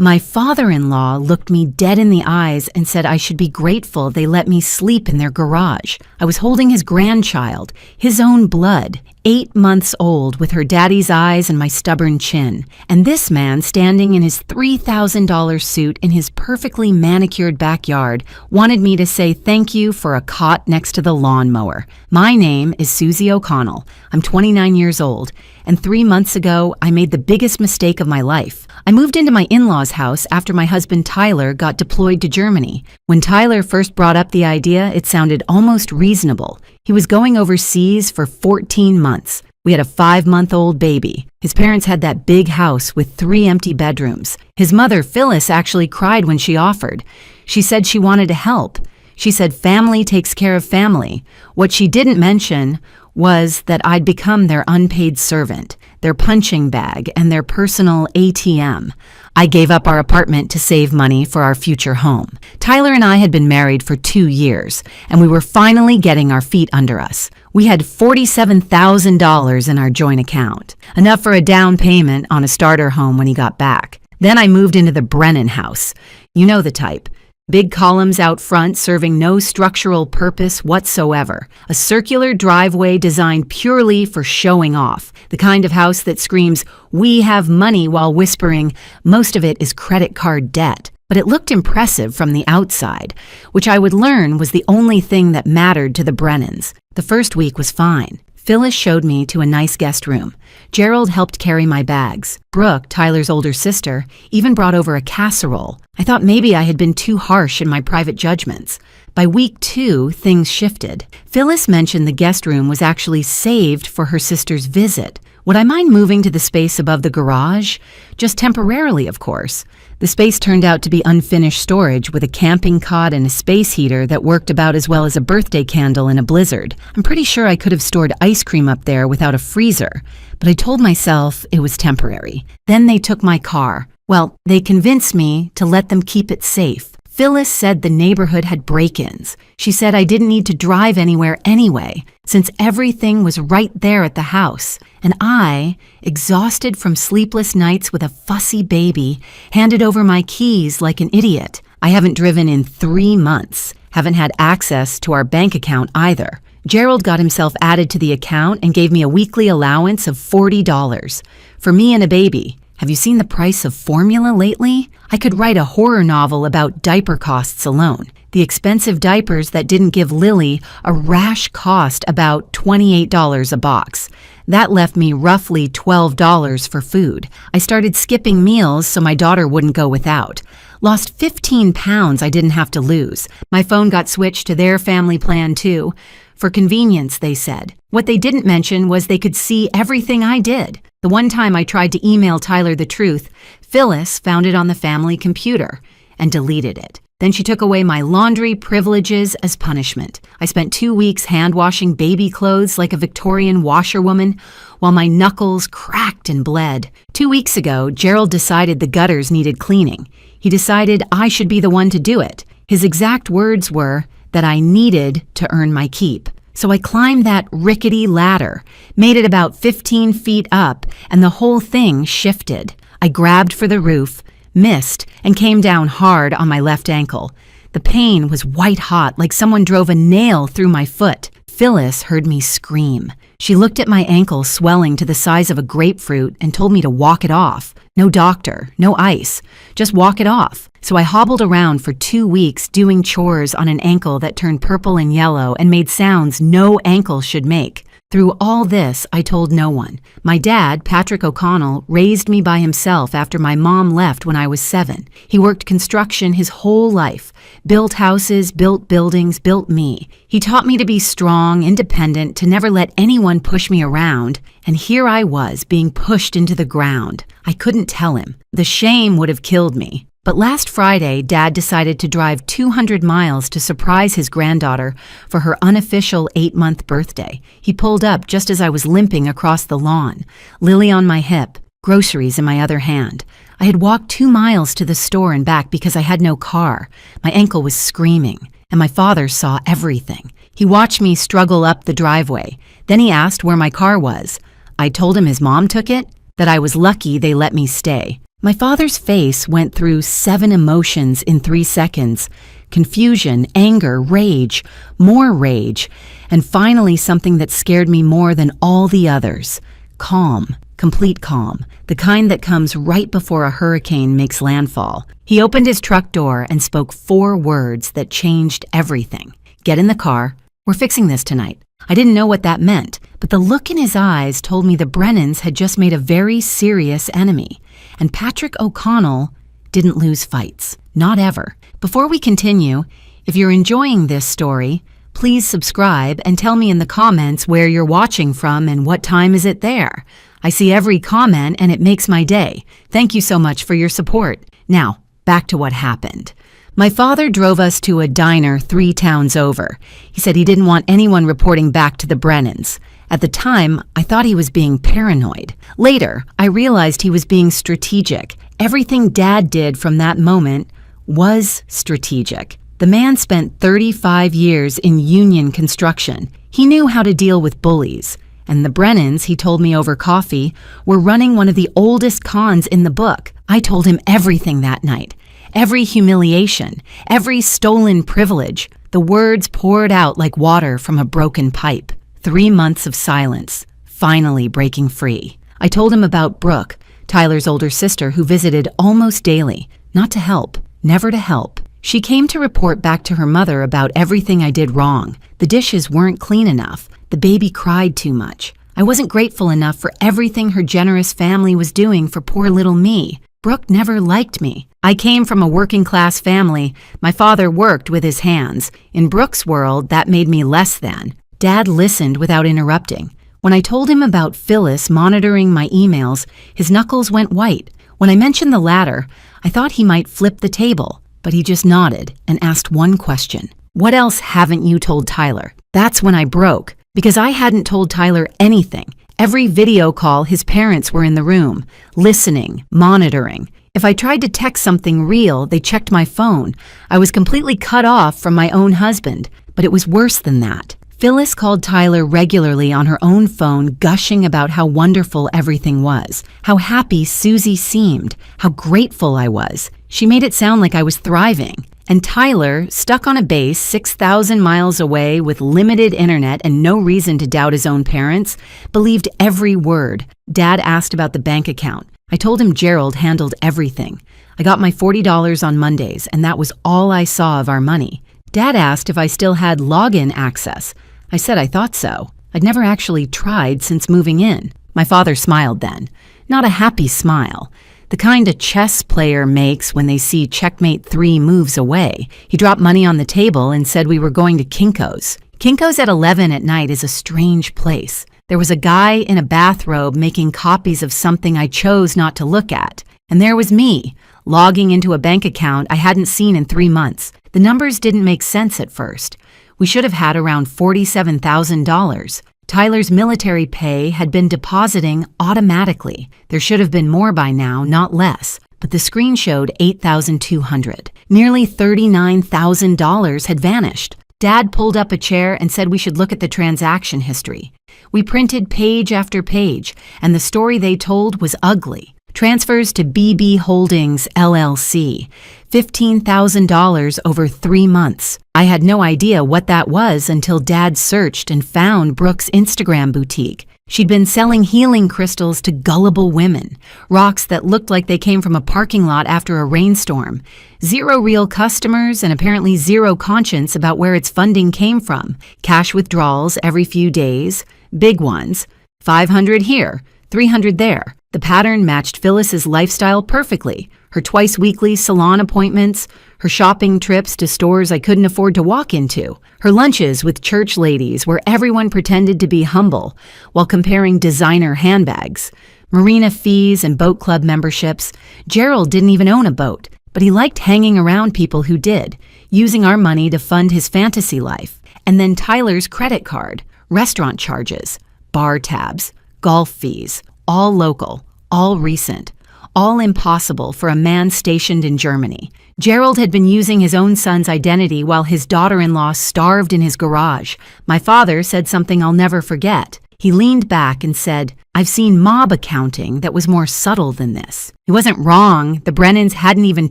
My father-in-law looked me dead in the eyes and said I should be grateful they let me sleep in their garage. I was holding his grandchild, his own blood, 8 months old, with her daddy's eyes and my stubborn chin. And this man, standing in his $3,000 suit in his perfectly manicured backyard, wanted me to say thank you for a cot next to the lawnmower. My name is Susie O'Connell. I'm 29 years old, and 3 months ago, I made the biggest mistake of my life. I moved into my in-laws' house after my husband Tyler got deployed to Germany. When Tyler first brought up the idea, it sounded almost reasonable. He was going overseas for 14 months. We had a 5-month-old baby. His parents had that big house with 3 empty bedrooms. His mother, Phyllis, actually cried when she offered. She said she wanted to help. She said family takes care of family. What she didn't mention was that I'd become their unpaid servant, their punching bag, and their personal ATM. I gave up our apartment to save money for our future home. Tyler and I had been married for 2 years, and we were finally getting our feet under us. We had $47,000 in our joint account, enough for a down payment on a starter home when he got back. Then I moved into the Brennan house. You know the type. Big columns out front serving no structural purpose whatsoever. A circular driveway designed purely for showing off. The kind of house that screams, "We have money," while whispering, most of it is credit card debt. But it looked impressive from the outside, which I would learn was the only thing that mattered to the Brennans. The first week was fine. Phyllis showed me to a nice guest room. Gerald helped carry my bags. Brooke, Tyler's older sister, even brought over a casserole. I thought maybe I had been too harsh in my private judgments. By week 2, things shifted. Phyllis mentioned the guest room was actually saved for her sister's visit. Would I mind moving to the space above the garage? Just temporarily, of course. The space turned out to be unfinished storage with a camping cot and a space heater that worked about as well as a birthday candle in a blizzard. I'm pretty sure I could have stored ice cream up there without a freezer, but I told myself it was temporary. Then they took my car. Well, they convinced me to let them keep it safe. Phyllis said the neighborhood had break-ins. She said I didn't need to drive anywhere anyway, since everything was right there at the house. And I, exhausted from sleepless nights with a fussy baby, handed over my keys like an idiot. I haven't driven in 3 months, haven't had access to our bank account either. Gerald got himself added to the account and gave me a weekly allowance of $40 for me and a baby. Have you seen the price of formula lately? I could write a horror novel about diaper costs alone. The expensive diapers that didn't give Lily a rash cost about $28 a box. That left me roughly $12 for food. I started skipping meals so my daughter wouldn't go without. Lost 15 pounds I didn't have to lose. My phone got switched to their family plan too. For convenience, they said. What they didn't mention was they could see everything I did. The one time I tried to email Tyler the truth, Phyllis found it on the family computer and deleted it. Then she took away my laundry privileges as punishment. I spent 2 weeks hand-washing baby clothes like a Victorian washerwoman while my knuckles cracked and bled. 2 weeks ago, Gerald decided the gutters needed cleaning. He decided I should be the one to do it. His exact words were that I needed to earn my keep. So I climbed that rickety ladder, made it about 15 feet up, and the whole thing shifted. I grabbed for the roof, missed, and came down hard on my left ankle. The pain was white hot, like someone drove a nail through my foot. Phyllis heard me scream. She looked at my ankle swelling to the size of a grapefruit and told me to walk it off. No doctor, no ice, just walk it off. So I hobbled around for 2 weeks doing chores on an ankle that turned purple and yellow and made sounds no ankle should make. Through all this, I told no one. My dad, Patrick O'Connell, raised me by himself after my mom left when I was 7. He worked construction his whole life, built houses, built buildings, built me. He taught me to be strong, independent, to never let anyone push me around. And here I was, being pushed into the ground. I couldn't tell him. The shame would have killed me. But last Friday, Dad decided to drive 200 miles to surprise his granddaughter for her unofficial 8-month birthday. He pulled up just as I was limping across the lawn, Lily on my hip, groceries in my other hand. I had walked 2 miles to the store and back because I had no car. My ankle was screaming, and my father saw everything. He watched me struggle up the driveway. Then he asked where my car was. I told him his mom took it, that I was lucky they let me stay. My father's face went through 7 emotions in 3 seconds: confusion, anger, rage, more rage, and finally something that scared me more than all the others: calm, complete calm, the kind that comes right before a hurricane makes landfall. He opened his truck door and spoke 4 words that changed everything. "Get in the car. We're fixing this tonight." I didn't know what that meant, but the look in his eyes told me the Brennans had just made a very serious enemy, and Patrick O'Connell didn't lose fights. Not ever. Before we continue, if you're enjoying this story, please subscribe and tell me in the comments where you're watching from and what time is it there. I see every comment and it makes my day. Thank you so much for your support. Now, back to what happened. My father drove us to a diner 3 towns over. He said he didn't want anyone reporting back to the Brennans. At the time, I thought he was being paranoid. Later, I realized he was being strategic. Everything Dad did from that moment was strategic. The man spent 35 years in union construction. He knew how to deal with bullies. And the Brennans, he told me over coffee, were running one of the oldest cons in the book. I told him everything that night. Every humiliation, every stolen privilege. The words poured out like water from a broken pipe. 3 months of silence, finally breaking free. I told him about Brooke, Tyler's older sister, who visited almost daily. Not to help, never to help. She came to report back to her mother about everything I did wrong. The dishes weren't clean enough. The baby cried too much. I wasn't grateful enough for everything her generous family was doing for poor little me. Brooke never liked me. I came from a working-class family. My father worked with his hands. In Brooke's world, that made me less than. Dad listened without interrupting. When I told him about Phyllis monitoring my emails, his knuckles went white. When I mentioned the latter, I thought he might flip the table, but he just nodded and asked one question. "What else haven't you told Tyler?" That's when I broke, because I hadn't told Tyler anything. Every video call, his parents were in the room, listening, monitoring. If I tried to text something real, they checked my phone. I was completely cut off from my own husband, but it was worse than that. Phyllis called Tyler regularly on her own phone, gushing about how wonderful everything was, how happy Susie seemed, how grateful I was. She made it sound like I was thriving. And Tyler, stuck on a base 6,000 miles away with limited internet and no reason to doubt his own parents, believed every word. Dad asked about the bank account. I told him Gerald handled everything. I got my $40 on Mondays, and that was all I saw of our money. Dad asked if I still had login access. I said I thought so. I'd never actually tried since moving in. My father smiled then. Not a happy smile. The kind a chess player makes when they see checkmate 3 moves away. He dropped money on the table and said we were going to Kinko's. Kinko's at 11 at night is a strange place. There was a guy in a bathrobe making copies of something I chose not to look at. And there was me, logging into a bank account I hadn't seen in 3 months. The numbers didn't make sense at first. We should have had around $47,000. Tyler's military pay had been depositing automatically. There should have been more by now, not less. But the screen showed $8,200. Nearly $39,000 had vanished. Dad pulled up a chair and said we should look at the transaction history. We printed page after page, and the story they told was ugly. Transfers to BB Holdings, LLC, $15,000 over 3 months. I had no idea what that was until Dad searched and found Brooke's Instagram boutique. She'd been selling healing crystals to gullible women, rocks that looked like they came from a parking lot after a rainstorm. 0 real customers and apparently 0 conscience about where its funding came from. Cash withdrawals every few days, big ones, 500 here, 300 there. The pattern matched Phyllis's lifestyle perfectly. Her twice-weekly salon appointments, her shopping trips to stores I couldn't afford to walk into, her lunches with church ladies where everyone pretended to be humble while comparing designer handbags, marina fees and boat club memberships. Gerald didn't even own a boat, but he liked hanging around people who did, using our money to fund his fantasy life. And then Tyler's credit card, restaurant charges, bar tabs, golf fees, all local, all recent, all impossible for a man stationed in Germany. Gerald had been using his own son's identity while his daughter-in-law starved in his garage. My father said something I'll never forget. He leaned back and said, "I've seen mob accounting that was more subtle than this." He wasn't wrong. The Brennans hadn't even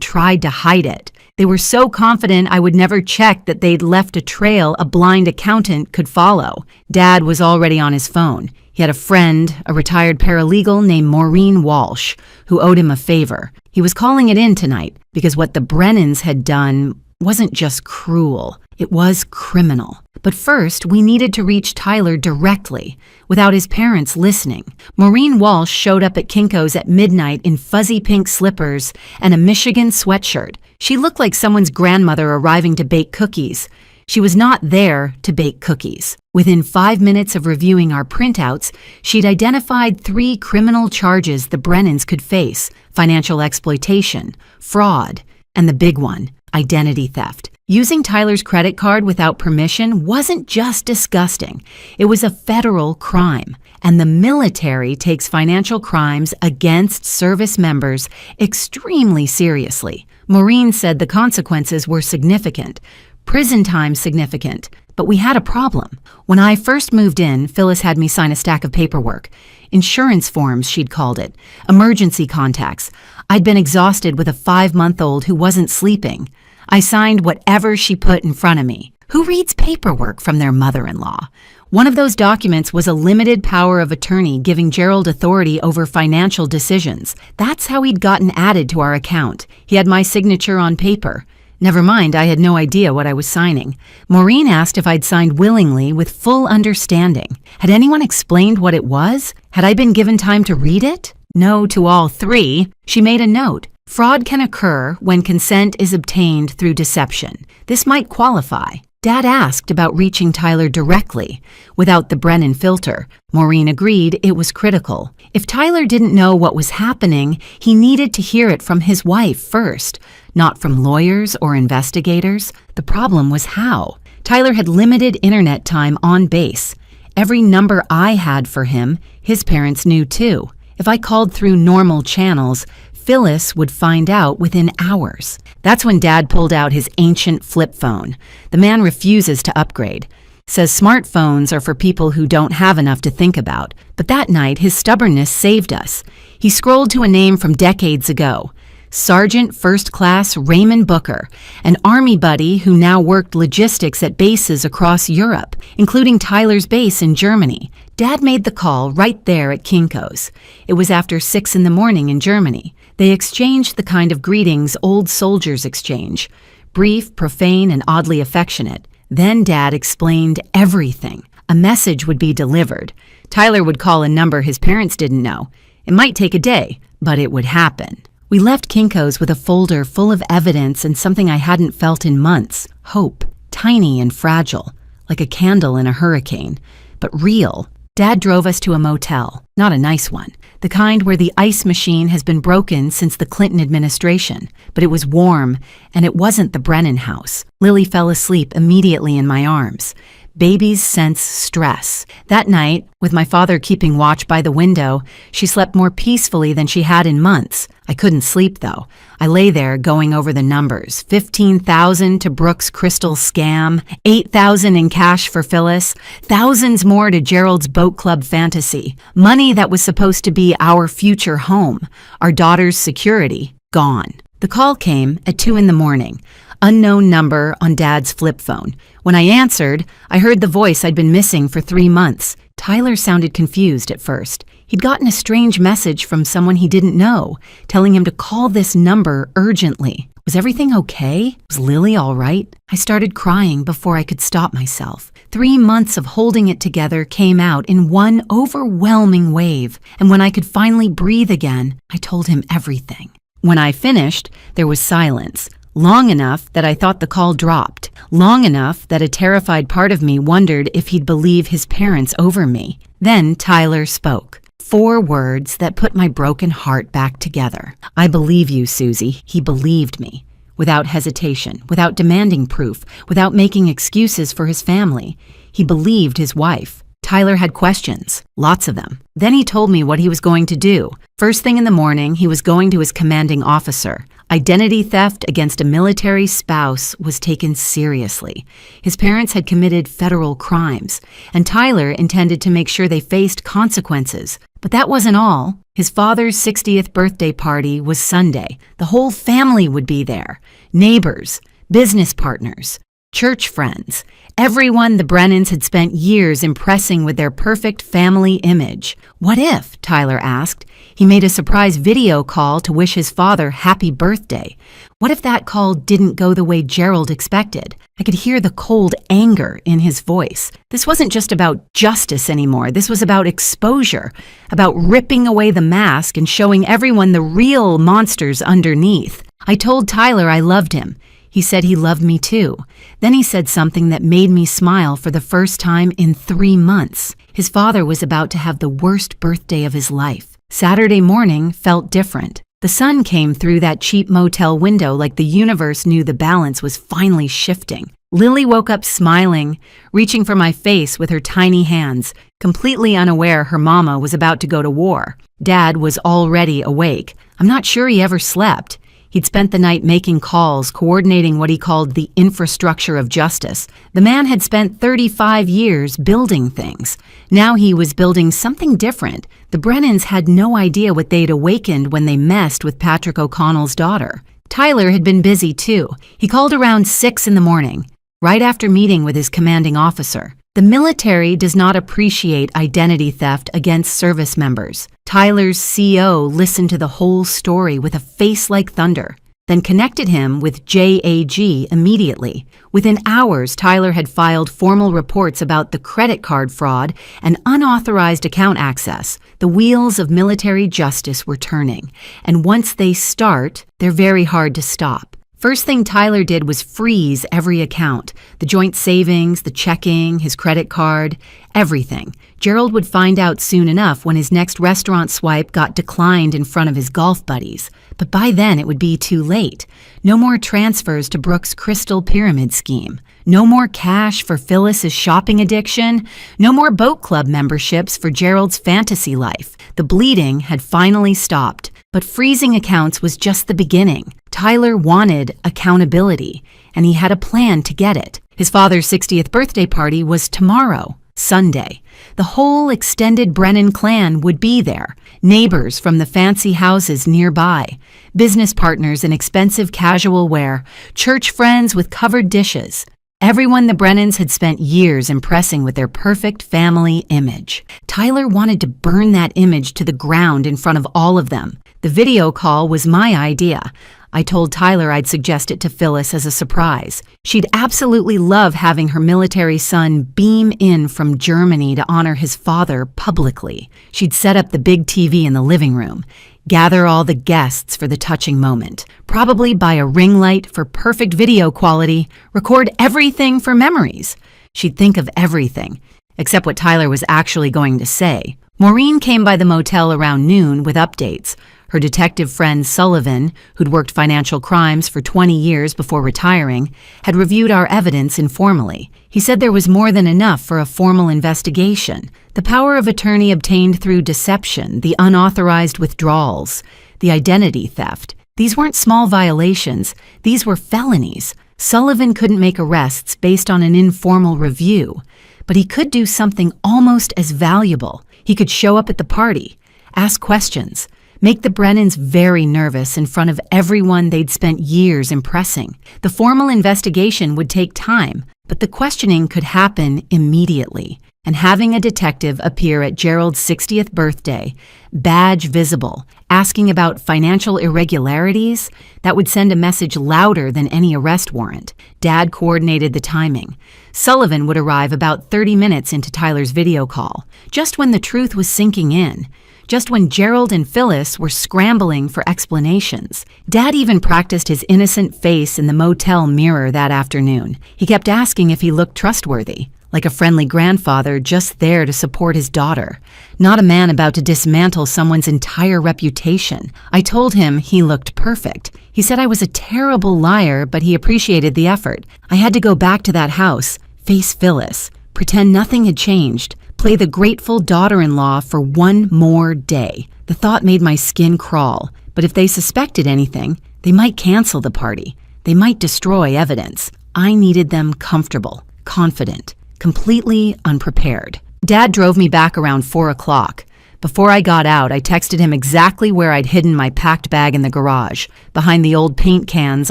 tried to hide it. They were so confident I would never check that they'd left a trail a blind accountant could follow. Dad was already on his phone. He had a friend, a retired paralegal named Maureen Walsh, who owed him a favor. He was calling it in tonight because what the Brennans had done wasn't just cruel, it was criminal. But first, we needed to reach Tyler directly, without his parents listening. Maureen Walsh showed up at Kinko's at midnight in fuzzy pink slippers and a Michigan sweatshirt. She looked like someone's grandmother arriving to bake cookies. She was not there to bake cookies. Within 5 minutes of reviewing our printouts, she'd identified 3 criminal charges the Brennans could face: financial exploitation, fraud, and the big one, identity theft. Using Tyler's credit card without permission wasn't just disgusting. It was a federal crime, and the military takes financial crimes against service members extremely seriously. Maureen said the consequences were significant, prison time significant, but we had a problem. When I first moved in, Phyllis had me sign a stack of paperwork. Insurance forms, she'd called it. Emergency contacts. I'd been exhausted with a 5-month-old who wasn't sleeping. I signed whatever she put in front of me. Who reads paperwork from their mother-in-law? One of those documents was a limited power of attorney giving Gerald authority over financial decisions. That's how he'd gotten added to our account. He had my signature on paper. Never mind, I had no idea what I was signing. Maureen asked if I'd signed willingly with full understanding. Had anyone explained what it was? Had I been given time to read it? No to all 3. She made a note. Fraud can occur when consent is obtained through deception. This might qualify. Dad asked about reaching Tyler directly, without the Brennan filter. Maureen agreed it was critical. If Tyler didn't know what was happening, he needed to hear it from his wife first, not from lawyers or investigators. The problem was how. Tyler had limited internet time on base. Every number I had for him, his parents knew too. If I called through normal channels, Phyllis would find out within hours. That's when Dad pulled out his ancient flip phone. The man refuses to upgrade. Says smartphones are for people who don't have enough to think about. But that night, his stubbornness saved us. He scrolled to a name from decades ago. Sergeant First Class Raymond Booker, an Army buddy who now worked logistics at bases across Europe, including Tyler's base in Germany. Dad made the call right there at Kinko's. It was after 6 in the morning in Germany. They exchanged the kind of greetings old soldiers exchange, brief, profane, and oddly affectionate. Then Dad explained everything. A message would be delivered. Tyler would call a number his parents didn't know. It might take a day, but it would happen. We left Kinko's with a folder full of evidence and something I hadn't felt in months. Hope. Tiny and fragile, like a candle in a hurricane, but real. Dad drove us to a motel, not a nice one. The kind where the ice machine has been broken since the Clinton administration. But it was warm, and it wasn't the Brennan house. Lily fell asleep immediately in my arms. Babies sense stress. That night, with my father keeping watch by the window, she slept more peacefully than she had in months. I couldn't sleep, though. I lay there going over the numbers. $15,000 to Brooke's crystal scam, $8,000 in cash for Phyllis, thousands more to Gerald's boat club fantasy, money that was supposed to be our future home, our daughter's security, gone. The call came at 2 in the morning. Unknown number on Dad's flip phone. When I answered, I heard the voice I'd been missing for 3 months. Tyler sounded confused at first. He'd gotten a strange message from someone he didn't know, telling him to call this number urgently. Was everything okay? Was Lily all right? I started crying before I could stop myself. 3 months of holding it together came out in one overwhelming wave, and when I could finally breathe again, I told him everything. When I finished, there was silence. Long enough that I thought the call dropped. Long enough that a terrified part of me wondered if he'd believe his parents over me. Then Tyler spoke. 4 words that put my broken heart back together. "I believe you, Susie." He believed me. Without hesitation, without demanding proof, without making excuses for his family. He believed his wife. Tyler had questions, lots of them. Then he told me what he was going to do. First thing in the morning, he was going to his commanding officer. Identity theft against a military spouse was taken seriously. His parents had committed federal crimes, and Tyler intended to make sure they faced consequences. But that wasn't all. His father's 60th birthday party was Sunday. The whole family would be there. Neighbors, business partners, church friends, everyone the Brennans had spent years impressing with their perfect family image. What if, Tyler asked, he made a surprise video call to wish his father happy birthday? What if that call didn't go the way Gerald expected? I could hear the cold anger in his voice. This wasn't just about justice anymore. This was about exposure, about ripping away the mask and showing everyone the real monsters underneath. I told Tyler I loved him. He said he loved me too. Then he said something that made me smile for the first time in 3 months. His father was about to have the worst birthday of his life. Saturday morning felt different. The sun came through that cheap motel window like the universe knew the balance was finally shifting. Lily woke up smiling, reaching for my face with her tiny hands, completely unaware her mama was about to go to war. Dad was already awake. I'm not sure he ever slept. He'd spent the night making calls, coordinating what he called the infrastructure of justice. The man had spent 35 years building things. Now he was building something different. The Brennans had no idea what they'd awakened when they messed with Patrick O'Connell's daughter. Tyler had been busy too. He called around 6 in the morning, right after meeting with his commanding officer. The military does not appreciate identity theft against service members. Tyler's CO listened to the whole story with a face like thunder, then connected him with JAG immediately. Within hours, Tyler had filed formal reports about the credit card fraud and unauthorized account access. The wheels of military justice were turning, and once they start, they're very hard to stop. First thing Tyler did was freeze every account, the joint savings, the checking, his credit card, everything. Gerald would find out soon enough when his next restaurant swipe got declined in front of his golf buddies. But by then it would be too late. No more transfers to Brooke's Crystal Pyramid scheme. No more cash for Phyllis's shopping addiction. No more boat club memberships for Gerald's fantasy life. The bleeding had finally stopped. But freezing accounts was just the beginning. Tyler wanted accountability, and he had a plan to get it. His father's 60th birthday party was tomorrow, Sunday. The whole extended Brennan clan would be there. Neighbors from the fancy houses nearby, business partners in expensive casual wear, church friends with covered dishes. Everyone the Brennans had spent years impressing with their perfect family image. Tyler wanted to burn that image to the ground in front of all of them. The video call was my idea. I told Tyler I'd suggest it to Phyllis as a surprise. She'd absolutely love having her military son beam in from Germany to honor his father publicly. She'd set up the big TV in the living room, gather all the guests for the touching moment, probably buy a ring light for perfect video quality, record everything for memories. She'd think of everything, except what Tyler was actually going to say. Maureen came by the motel around noon with updates. Her detective friend Sullivan, who'd worked financial crimes for 20 years before retiring, had reviewed our evidence informally. He said there was more than enough for a formal investigation. The power of attorney obtained through deception, the unauthorized withdrawals, the identity theft. These weren't small violations. These were felonies. Sullivan couldn't make arrests based on an informal review, but he could do something almost as valuable. He could show up at the party, ask questions, make the Brennans very nervous in front of everyone they'd spent years impressing. The formal investigation would take time, but the questioning could happen immediately. And having a detective appear at Gerald's 60th birthday, badge visible, asking about financial irregularities, that would send a message louder than any arrest warrant. Dad coordinated the timing. Sullivan would arrive about 30 minutes into Tyler's video call, just when the truth was sinking in. Just when Gerald and Phyllis were scrambling for explanations. Dad even practiced his innocent face in the motel mirror that afternoon. He kept asking if he looked trustworthy, like a friendly grandfather just there to support his daughter, not a man about to dismantle someone's entire reputation. I told him he looked perfect. He said I was a terrible liar, but he appreciated the effort. I had to go back to that house, face Phyllis, pretend nothing had changed, Play the grateful daughter-in-law for one more day. The thought made my skin crawl, but if they suspected anything, they might cancel the party. They might destroy evidence. I needed them comfortable, confident, completely unprepared. Dad drove me back around 4 o'clock. Before I got out, I texted him exactly where I'd hidden my packed bag in the garage, behind the old paint cans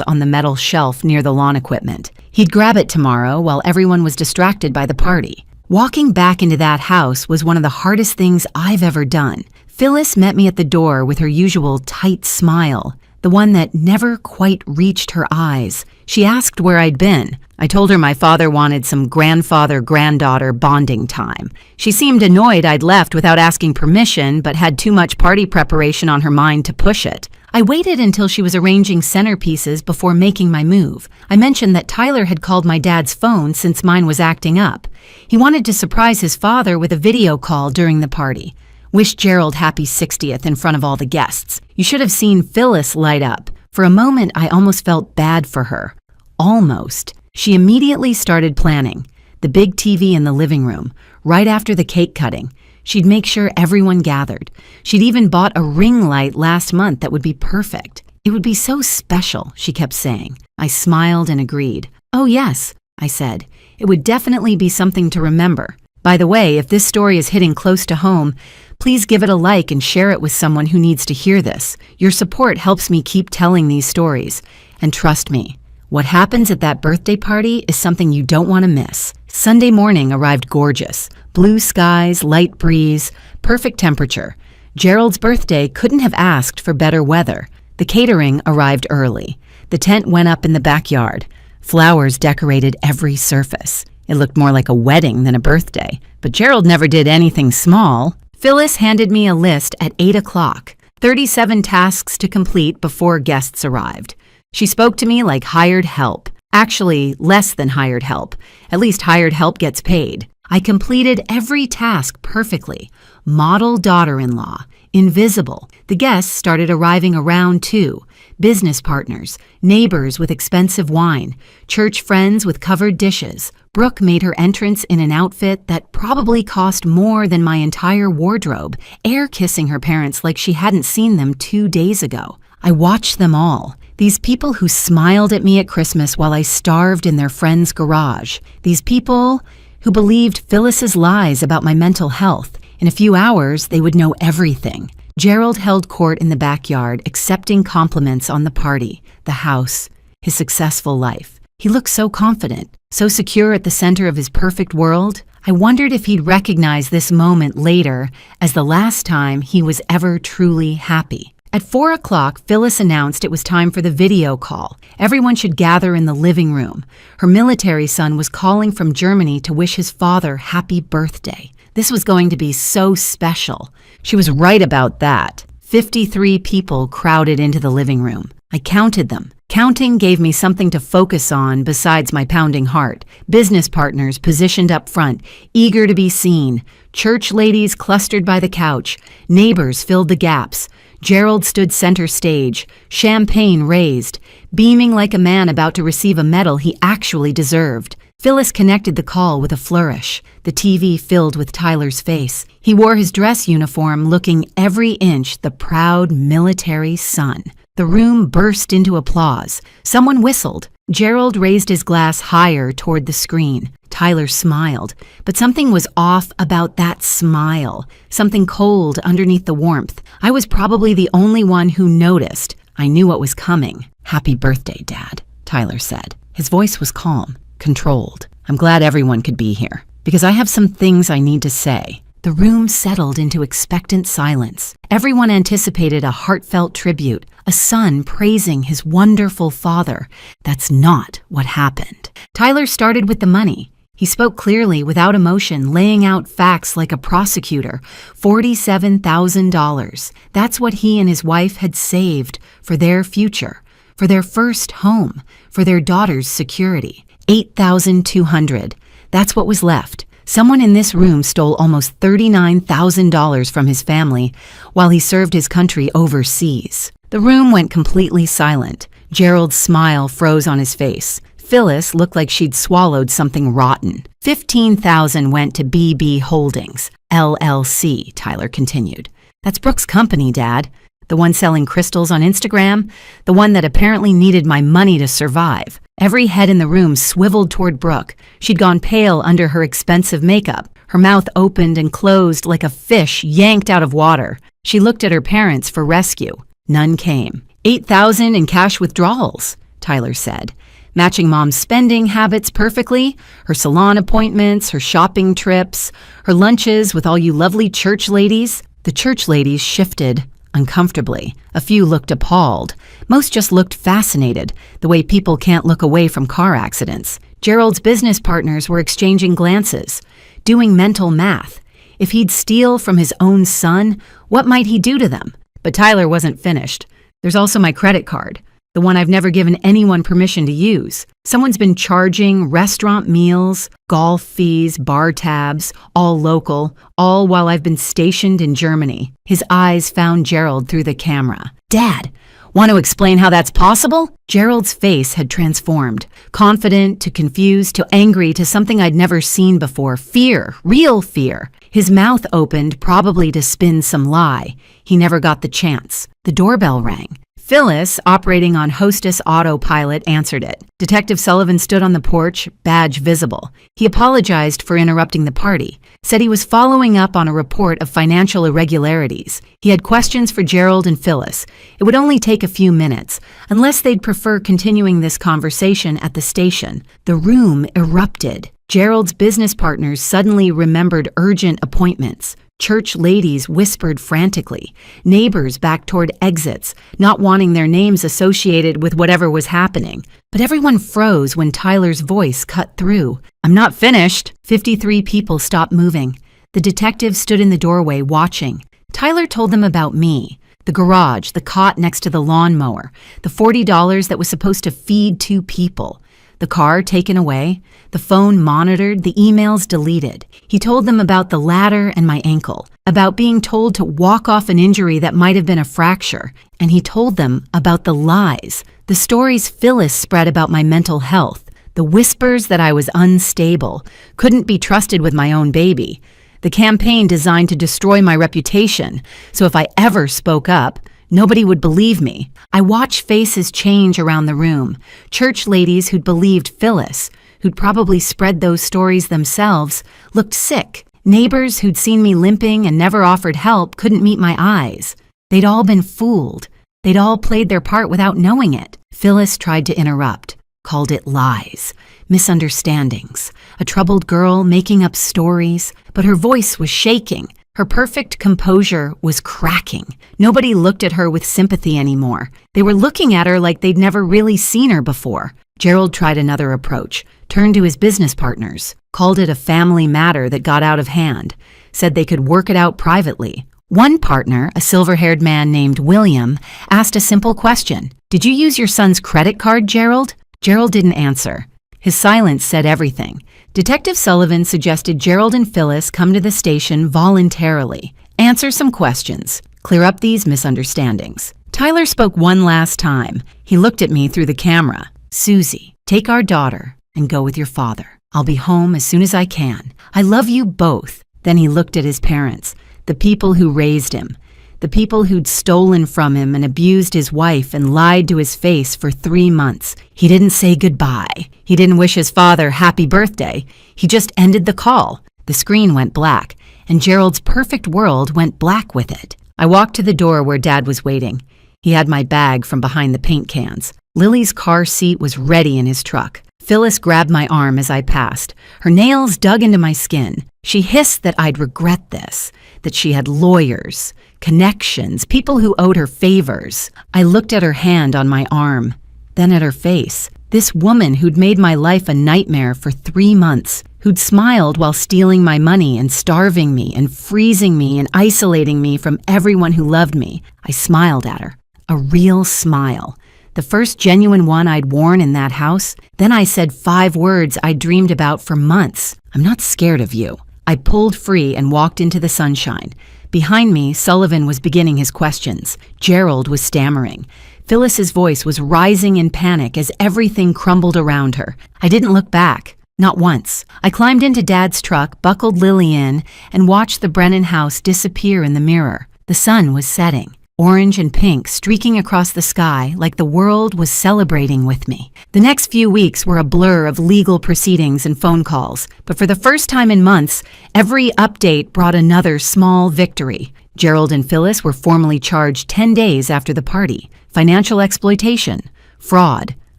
on the metal shelf near the lawn equipment. He'd grab it tomorrow while everyone was distracted by the party. Walking back into that house was one of the hardest things I've ever done. Phyllis met me at the door with her usual tight smile, the one that never quite reached her eyes. She asked where I'd been. I told her my father wanted some grandfather-granddaughter bonding time. She seemed annoyed I'd left without asking permission, but had too much party preparation on her mind to push it. I waited until she was arranging centerpieces before making my move. I mentioned that Tyler had called my dad's phone since mine was acting up. He wanted to surprise his father with a video call during the party. Wished Gerald happy 60th in front of all the guests. You should have seen Phyllis light up. For a moment, I almost felt bad for her. Almost. She immediately started planning. The big TV in the living room, right after the cake cutting. She'd make sure everyone gathered. She'd even bought a ring light last month that would be perfect. It would be so special, she kept saying. I smiled and agreed. Oh yes, I said. It would definitely be something to remember. By the way, if this story is hitting close to home, please give it a like and share it with someone who needs to hear this. Your support helps me keep telling these stories. And trust me, what happens at that birthday party is something you don't want to miss. Sunday morning arrived gorgeous. Blue skies, light breeze, perfect temperature. Gerald's birthday couldn't have asked for better weather. The catering arrived early. The tent went up in the backyard. Flowers decorated every surface. It looked more like a wedding than a birthday, but Gerald never did anything small. Phyllis handed me a list at 8 o'clock, 37 tasks to complete before guests arrived. She spoke to me like hired help. Actually, less than hired help. At least hired help gets paid. I completed every task perfectly. Model daughter-in-law. Invisible. The guests started arriving around 2. Business partners. Neighbors with expensive wine. Church friends with covered dishes. Brooke made her entrance in an outfit that probably cost more than my entire wardrobe, air-kissing her parents like she hadn't seen them 2 days ago. I watched them all. These people who smiled at me at Christmas while I starved in their friend's garage. These people who believed Phyllis's lies about my mental health. In a few hours, they would know everything. Gerald held court in the backyard, accepting compliments on the party, the house, his successful life. He looked so confident, so secure at the center of his perfect world. I wondered if he'd recognize this moment later as the last time he was ever truly happy. At 4 o'clock, Phyllis announced it was time for the video call. Everyone should gather in the living room. Her military son was calling from Germany to wish his father happy birthday. This was going to be so special. She was right about that. 53 people crowded into the living room. I counted them. Counting gave me something to focus on besides my pounding heart. Business partners positioned up front, eager to be seen. Church ladies clustered by the couch. Neighbors filled the gaps. Gerald stood center stage, champagne raised, beaming like a man about to receive a medal he actually deserved. Phyllis connected the call with a flourish. The TV filled with Tyler's face. He wore his dress uniform, looking every inch the proud military son. The room burst into applause. Someone whistled. Gerald raised his glass higher toward the screen. Tyler smiled, but something was off about that smile, something cold underneath the warmth. I was probably the only one who noticed. I knew what was coming. "Happy birthday, Dad," Tyler said. His voice was calm, controlled. "I'm glad everyone could be here, because I have some things I need to say." The room settled into expectant silence. Everyone anticipated a heartfelt tribute, a son praising his wonderful father. That's not what happened. Tyler started with the money. He spoke clearly, without emotion, laying out facts like a prosecutor. $47,000. That's what he and his wife had saved for their future, for their first home, for their daughter's security. $8,200. That's what was left. Someone in this room stole almost $39,000 from his family while he served his country overseas. The room went completely silent. Gerald's smile froze on his face. Phyllis looked like she'd swallowed something rotten. $15,000 went to BB Holdings, LLC, Tyler continued. That's Brooke's company, Dad. The one selling crystals on Instagram, the one that apparently needed my money to survive. Every head in the room swiveled toward Brooke. She'd gone pale under her expensive makeup. Her mouth opened and closed like a fish yanked out of water. She looked at her parents for rescue. None came. $8,000 in cash withdrawals, Tyler said, matching Mom's spending habits perfectly, her salon appointments, her shopping trips, her lunches with all you lovely church ladies. The church ladies shifted uncomfortably. A few looked appalled. Most just looked fascinated, the way people can't look away from car accidents. Gerald's business partners were exchanging glances, doing mental math. If he'd steal from his own son, what might he do to them? But Tyler wasn't finished. There's also my credit card, the one I've never given anyone permission to use. Someone's been charging restaurant meals, golf fees, bar tabs, all local, all while I've been stationed in Germany. His eyes found Gerald through the camera. Dad, want to explain how that's possible? Gerald's face had transformed, confident to confused to angry to something I'd never seen before. Fear, real fear. His mouth opened, probably to spin some lie. He never got the chance. The doorbell rang. Phyllis, operating on hostess autopilot, answered it. Detective Sullivan stood on the porch, badge visible. He apologized for interrupting the party, said he was following up on a report of financial irregularities. He had questions for Gerald and Phyllis. It would only take a few minutes, unless they'd prefer continuing this conversation at the station. The room erupted. Gerald's business partners suddenly remembered urgent appointments. Church ladies whispered frantically. Neighbors backed toward exits, not wanting their names associated with whatever was happening. But everyone froze when Tyler's voice cut through. I'm not finished. 53 people stopped moving. The detective stood in the doorway watching. Tyler told them about me. The garage, the cot next to the lawnmower, the $40 that was supposed to feed 2 people. The car taken away, the phone monitored, the emails deleted. He told them about the ladder and my ankle, about being told to walk off an injury that might have been a fracture, and he told them about the lies, the stories Phyllis spread about my mental health, the whispers that I was unstable, couldn't be trusted with my own baby, the campaign designed to destroy my reputation, so if I ever spoke up, nobody would believe me. I watched faces change around the room. Church ladies who'd believed Phyllis, who'd probably spread those stories themselves, looked sick. Neighbors who'd seen me limping and never offered help couldn't meet my eyes. They'd all been fooled. They'd all played their part without knowing it. Phyllis tried to interrupt, called it lies, misunderstandings, a troubled girl making up stories, but her voice was shaking. Her perfect composure was cracking. Nobody looked at her with sympathy anymore. They were looking at her like they'd never really seen her before. Gerald tried another approach, turned to his business partners, called it a family matter that got out of hand, said they could work it out privately. One partner, a silver-haired man named William, asked a simple question. Did you use your son's credit card, Gerald? Gerald didn't answer. His silence said everything. Detective Sullivan suggested Gerald and Phyllis come to the station voluntarily, answer some questions, clear up these misunderstandings. Tyler spoke one last time. He looked at me through the camera. Susie, take our daughter and go with your father. I'll be home as soon as I can. I love you both. Then he looked at his parents, the people who raised him, the people who'd stolen from him and abused his wife and lied to his face for 3 months. He didn't say goodbye. He didn't wish his father happy birthday. He just ended the call. The screen went black, and Gerald's perfect world went black with it. I walked to the door where Dad was waiting. He had my bag from behind the paint cans. Lily's car seat was ready in his truck. Phyllis grabbed my arm as I passed. Her nails dug into my skin. She hissed that I'd regret this, that she had lawyers, connections, people who owed her favors. I looked at her hand on my arm, then at her face. This woman who'd made my life a nightmare for 3 months, who'd smiled while stealing my money and starving me and freezing me and isolating me from everyone who loved me. I smiled at her, a real smile. The first genuine one I'd worn in that house. Then I said 5 words I'd dreamed about for months. I'm not scared of you. I pulled free and walked into the sunshine. Behind me, Sullivan was beginning his questions. Gerald was stammering. Phyllis's voice was rising in panic as everything crumbled around her. I didn't look back. Not once. I climbed into Dad's truck, buckled Lily in, and watched the Brennan house disappear in the mirror. The sun was setting, orange and pink streaking across the sky like the world was celebrating with me. The next few weeks were a blur of legal proceedings and phone calls, but for the first time in months, every update brought another small victory. Gerald and Phyllis were formally charged 10 days after the party. Financial exploitation, fraud,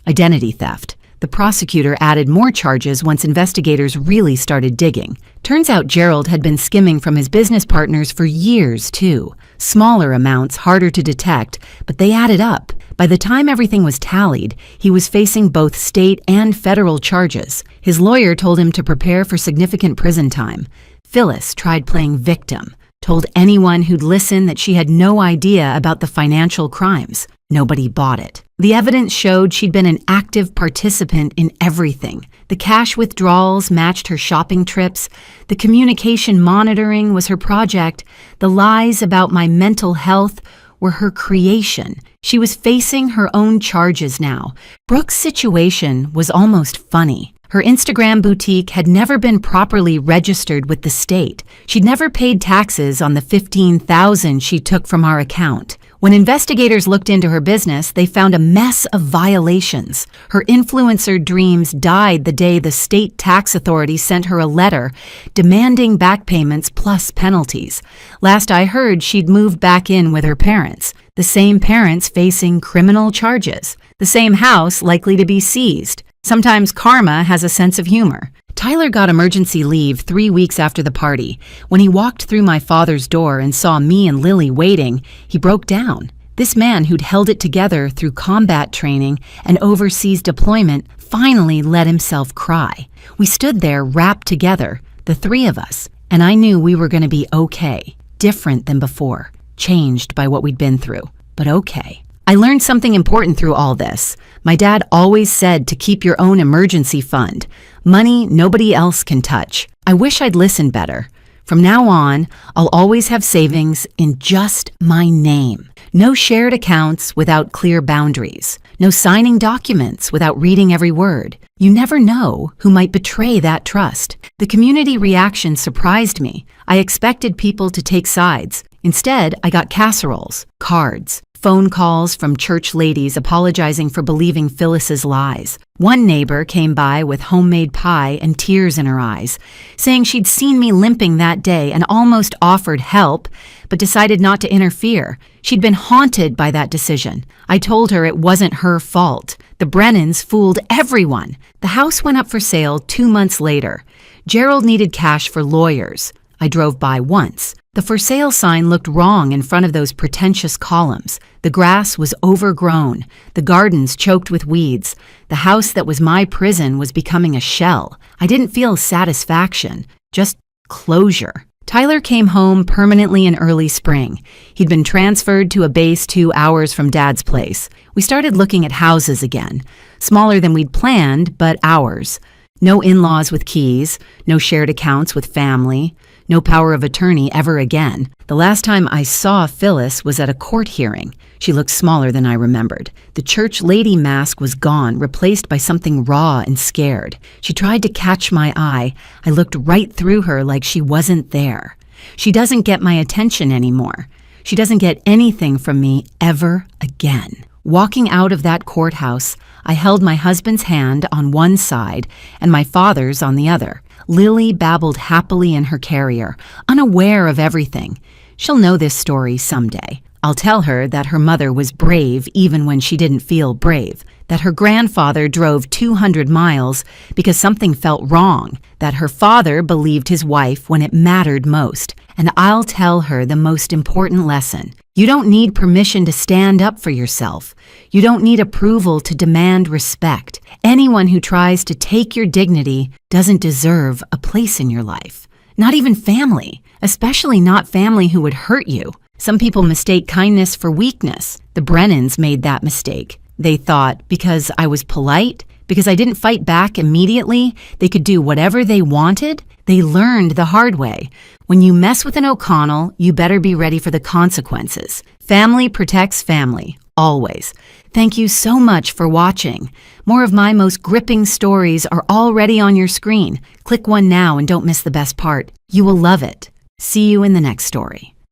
identity theft. The prosecutor added more charges once investigators really started digging. Turns out Gerald had been skimming from his business partners for years, too. Smaller amounts, harder to detect, but they added up. By the time everything was tallied, he was facing both state and federal charges. His lawyer told him to prepare for significant prison time. Phyllis tried playing victim, told anyone who'd listen that she had no idea about the financial crimes. Nobody bought it. The evidence showed she'd been an active participant in everything. The cash withdrawals matched her shopping trips. The communication monitoring was her project. The lies about my mental health were her creation. She was facing her own charges now. Brooke's situation was almost funny. Her Instagram boutique had never been properly registered with the state. She'd never paid taxes on the $15,000 she took from our account. When investigators looked into her business, they found a mess of violations. Her influencer dreams died the day the state tax authority sent her a letter demanding back payments plus penalties. Last I heard, she'd moved back in with her parents, the same parents facing criminal charges, the same house likely to be seized. Sometimes karma has a sense of humor. Tyler got emergency leave 3 weeks after the party. When he walked through my father's door and saw me and Lily waiting, he broke down. This man who'd held it together through combat training and overseas deployment finally let himself cry. We stood there wrapped together, the three of us, and I knew we were going to be okay, different than before, changed by what we'd been through, but okay. I learned something important through all this. My dad always said to keep your own emergency fund. Money nobody else can touch. I wish I'd listened better. From now on, I'll always have savings in just my name. No shared accounts without clear boundaries. No signing documents without reading every word. You never know who might betray that trust. The community reaction surprised me. I expected people to take sides. Instead, I got casseroles, cards, phone calls from church ladies apologizing for believing Phyllis's lies. One neighbor came by with homemade pie and tears in her eyes, saying she'd seen me limping that day and almost offered help, but decided not to interfere. She'd been haunted by that decision. I told her it wasn't her fault. The Brennans fooled everyone. The house went up for sale 2 months later. Gerald needed cash for lawyers. I drove by once. The for sale sign looked wrong in front of those pretentious columns. The grass was overgrown, the gardens choked with weeds. The house that was my prison was becoming a shell. I didn't feel satisfaction, just closure. Tyler came home permanently in early spring. He'd been transferred to a base 2 hours from Dad's place. We started looking at houses again, smaller than we'd planned, but ours. No in-laws with keys, no shared accounts with family, no power of attorney ever again. The last time I saw Phyllis was at a court hearing. She looked smaller than I remembered. The church lady mask was gone, replaced by something raw and scared. She tried to catch my eye. I looked right through her like she wasn't there. She doesn't get my attention anymore. She doesn't get anything from me ever again. Walking out of that courthouse, I held my husband's hand on one side and my father's on the other. Lily babbled happily in her carrier, unaware of everything. She'll know this story someday. I'll tell her that her mother was brave even when she didn't feel brave, that her grandfather drove 200 miles because something felt wrong, that her father believed his wife when it mattered most, and I'll tell her the most important lesson. You don't need permission to stand up for yourself. You don't need approval to demand respect. Anyone who tries to take your dignity doesn't deserve a place in your life. Not even family, especially not family who would hurt you. Some people mistake kindness for weakness. The Brennans made that mistake. They thought because I was polite, because I didn't fight back immediately, they could do whatever they wanted. They learned the hard way. When you mess with an O'Connell, you better be ready for the consequences. Family protects family, always. Thank you so much for watching. More of my most gripping stories are already on your screen. Click one now and don't miss the best part. You will love it. See you in the next story.